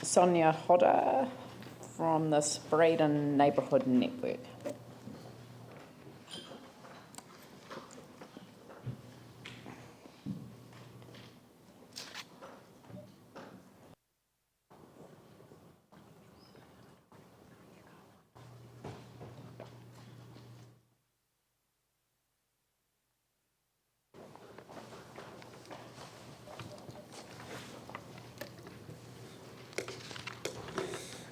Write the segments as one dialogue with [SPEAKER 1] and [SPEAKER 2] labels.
[SPEAKER 1] Sonya Hodder from the Spreydon Neighbourhood network.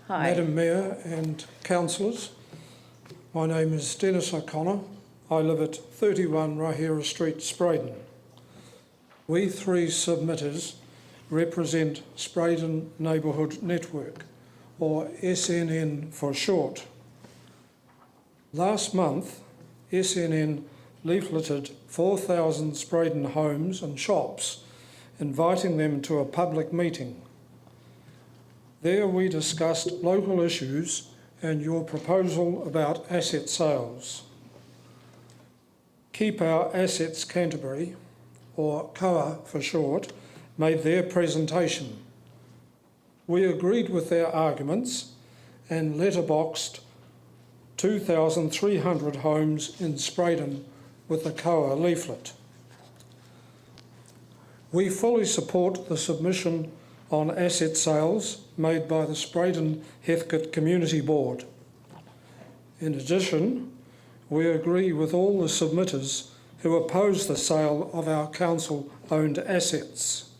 [SPEAKER 1] Hi.
[SPEAKER 2] Madam Mayor and councillors, my name is Dennis O'Connor. I live at 31 Rahira Street, Spreydon. We three submitters represent Spreydon Neighbourhood Network, or SNN for short. Last month, SNN leafleted 4,000 Spreydon homes and shops, inviting them to a public meeting. There we discussed local issues and your proposal about asset sales. Keep Our Assets Canterbury, or COA for short, made their presentation. We agreed with their arguments and letterboxed 2,300 homes in Spreydon with the COA leaflet. We fully support the submission on asset sales made by the Spreydon Heathcote Community Board. In addition, we agree with all the submitters who oppose the sale of our council-owned assets.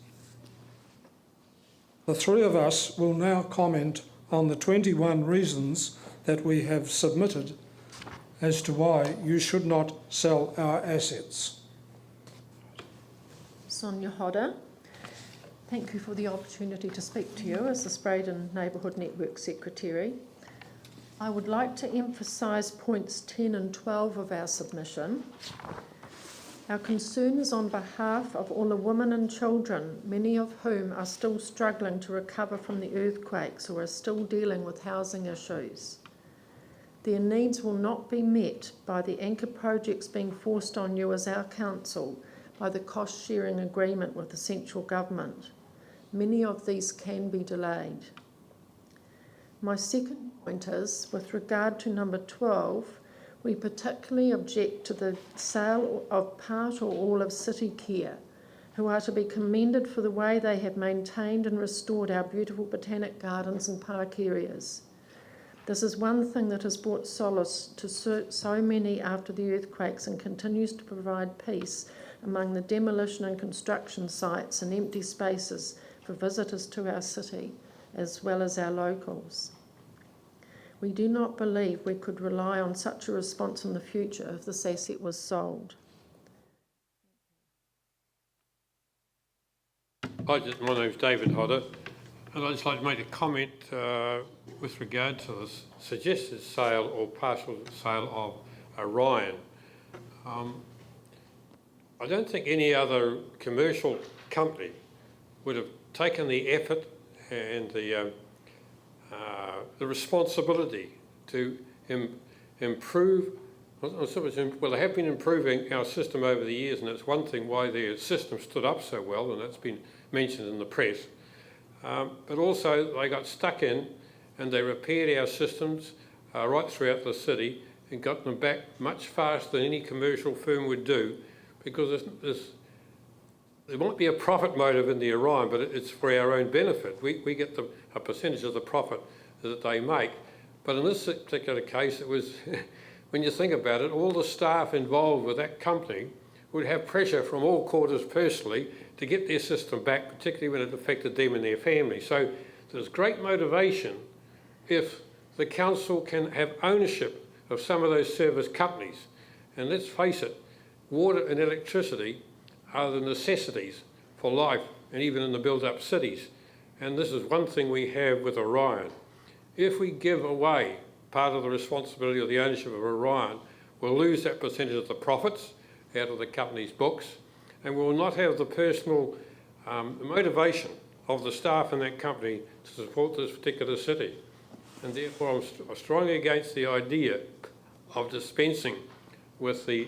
[SPEAKER 2] The three of us will now comment on the 21 reasons that we have submitted as to why you should not sell our assets.
[SPEAKER 3] Sonya Hodder. Thank you for the opportunity to speak to you as the Spreydon Neighbourhood Network Secretary. I would like to emphasise points 10 and 12 of our submission. Our concern is on behalf of all the women and children, many of whom are still struggling to recover from the earthquakes or are still dealing with housing issues. Their needs will not be met by the anchor projects being forced on you as our council by the cost-sharing agreement with the central government. Many of these can be delayed. My second point is, with regard to number 12, we particularly object to the sale of part or all of City Care, who are to be commended for the way they have maintained and restored our beautiful botanic gardens and park areas. This is one thing that has brought solace to so many after the earthquakes and continues to provide peace among the demolition and construction sites and empty spaces for visitors to our city, as well as our locals. We do not believe we could rely on such a response in the future if this asset was sold.
[SPEAKER 4] My name is David Hodder, and I'd just like to make a comment with regard to the suggested sale or partial sale of Orion. I don't think any other commercial company would have taken the effort and the responsibility to improve. Well, they have been improving our system over the years, and that's one thing why their system stood up so well, and that's been mentioned in the press. But also they got stuck in and they repaired our systems right throughout the city and got them back much faster than any commercial firm would do, because there might be a profit motive in the Orion, but it's for our own benefit. We get a percentage of the profit that they make. But in this particular case, it was, when you think about it, all the staff involved with that company would have pressure from all quarters personally to get their system back, particularly when it affected them and their family. So there's great motivation if the council can have ownership of some of those service companies. And let's face it, water and electricity are the necessities for life, and even in the built-up cities. And this is one thing we have with Orion. If we give away part of the responsibility of the ownership of Orion, we'll lose that percentage of the profits out of the company's books, and we'll not have the personal motivation of the staff in that company to support this particular city. And therefore I'm strongly against the idea of dispensing with the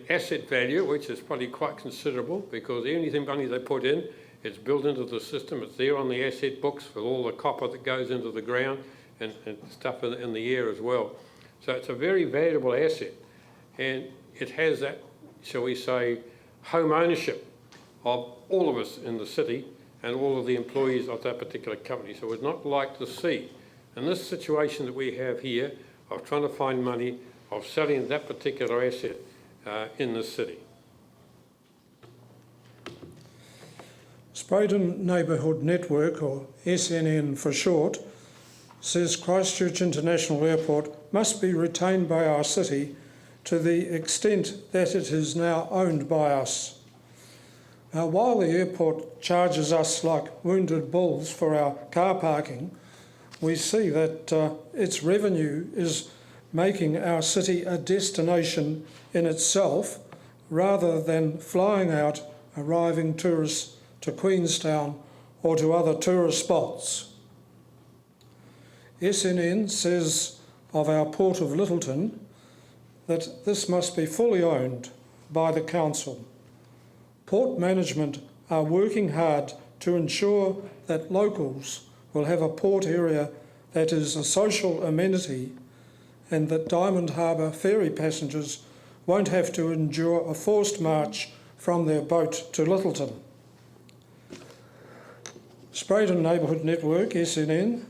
[SPEAKER 4] asset value, which is probably quite considerable, because anything money they put in It's built into the system. It's there on the asset books with all the copper that goes into the ground and stuff in the air as well. So it's a very valuable asset, and it has that, shall we say, home ownership of all of us in the city and all of the employees of that particular company. So we'd not like to see, in this situation that we have here, of trying to find money, of selling that particular asset in this city.
[SPEAKER 2] Spreydon Neighbourhood Network, or SNN for short, says Christchurch International Airport must be retained by our city to the extent that it is now owned by us. Now, while the airport charges us like wounded bulls for our car parking, we see that its revenue is making our city a destination in itself rather than flying out arriving tourists to Queenstown or to other tourist spots. SNN says of our Port of Lyttelton that this must be fully owned by the council. Port management are working hard to ensure that locals will have a port area that is a social amenity and that Diamond Harbour ferry passengers won't have to endure a forced march from their boat to Lyttelton. Spreydon Neighbourhood Network, SNN,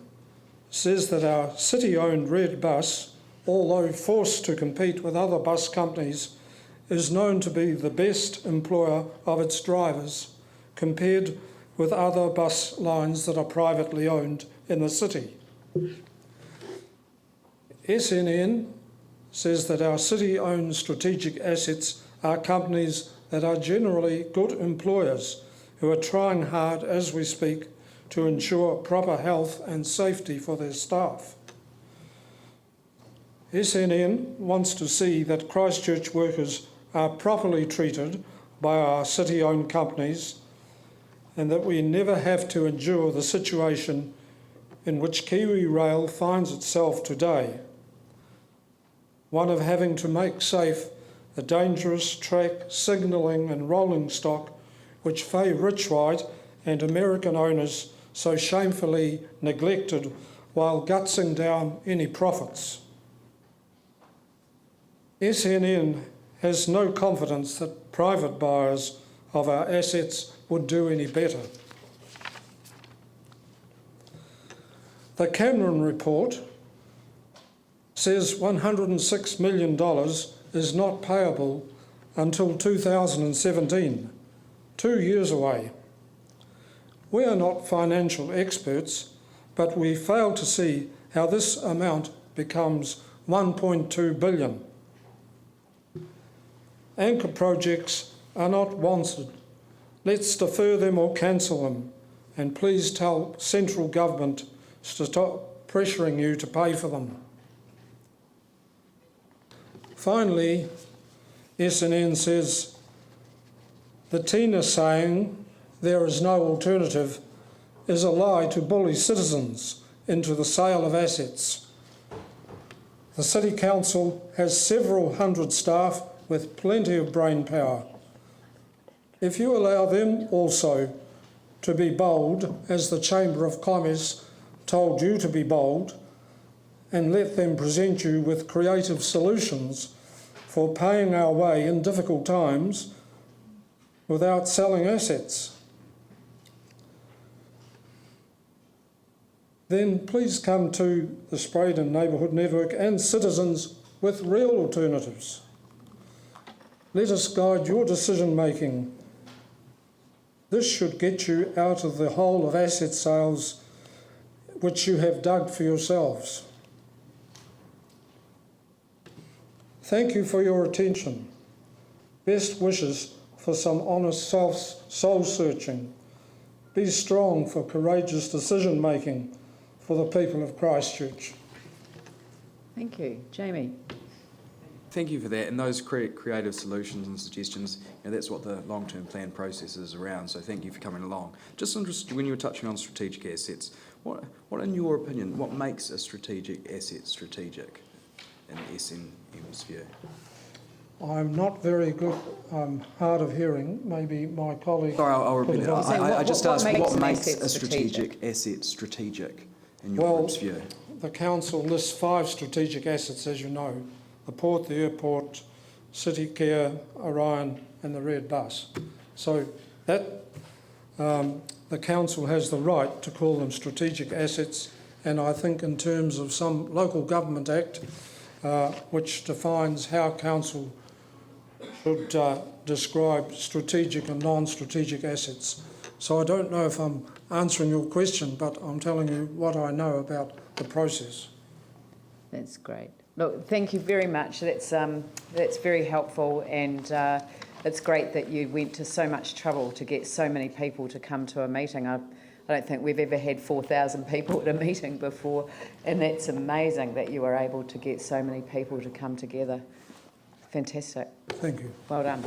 [SPEAKER 2] says that our city-owned red bus, although forced to compete with other bus companies, is known to be the best employer of its drivers compared with other bus lines that are privately owned in the city. SNN says that our city-owned strategic assets are companies that are generally good employers who are trying hard as we speak to ensure proper health and safety for their staff. SNN wants to see that Christchurch workers are properly treated by our city-owned companies and that we never have to endure the situation in which Kiwi Rail finds itself today, one of having to make safe the dangerous track, signalling and rolling stock which Faye Richwhite and American owners so shamefully neglected while gutsing down any profits. SNN has no confidence that private buyers of our assets would do any better. The Cameron report says $106 million is not payable until 2017, 2 years away. We are not financial experts, but we fail to see how this amount becomes 1.2 billion. Anchor projects are not wanted. Let's defer them or cancel them, and please tell central government to stop pressuring you to pay for them. Finally, SNN says the Tina saying there is no alternative is a lie to bully citizens into the sale of assets. The City Council has several hundred staff with plenty of brain power. If you allow them also to be bold, as the Chamber of Commerce told you to be bold, and let them present you with creative solutions for paying our way in difficult times without selling assets, then please come to the Spreydon Neighbourhood Network and citizens with real alternatives. Let us guide your decision making. This should get you out of the hole of asset sales which you have dug for yourselves. Thank you for your attention. Best wishes for some honest soul searching. Be strong for courageous decision making for the people of Christchurch.
[SPEAKER 1] Thank you. Jamie?
[SPEAKER 5] Thank you for that, and those creative solutions and suggestions, that's what the long-term plan process is around, so thank you for coming along. Just interested, when you were touching on strategic assets, what in your opinion, what makes a strategic asset strategic in the SNM's view?
[SPEAKER 2] I'm not very good, hard of hearing. Maybe my colleague...
[SPEAKER 5] Sorry, I'll repeat it.
[SPEAKER 1] So
[SPEAKER 5] I just
[SPEAKER 1] what
[SPEAKER 5] asked
[SPEAKER 1] makes
[SPEAKER 5] what
[SPEAKER 1] an
[SPEAKER 5] makes
[SPEAKER 1] asset
[SPEAKER 5] a strategic asset strategic in your
[SPEAKER 2] Well,
[SPEAKER 5] group's view?
[SPEAKER 2] The council lists 5 strategic assets, as you know: the port, the airport, City Care, Orion and the Red Bus. So that the council has the right to call them strategic assets, and I think in terms of some Local Government Act which defines how council should describe strategic and non-strategic assets. So I don't know if I'm answering your question, but I'm telling you what I know about the process.
[SPEAKER 1] That's great. Look, thank you very much. That's very helpful, and it's great that you went to so much trouble to get so many people to come to a meeting. I don't think we've ever had 4,000 people at a meeting before, and that's amazing that you were able to get so many people to come together. Fantastic.
[SPEAKER 2] Thank you.
[SPEAKER 1] Well done.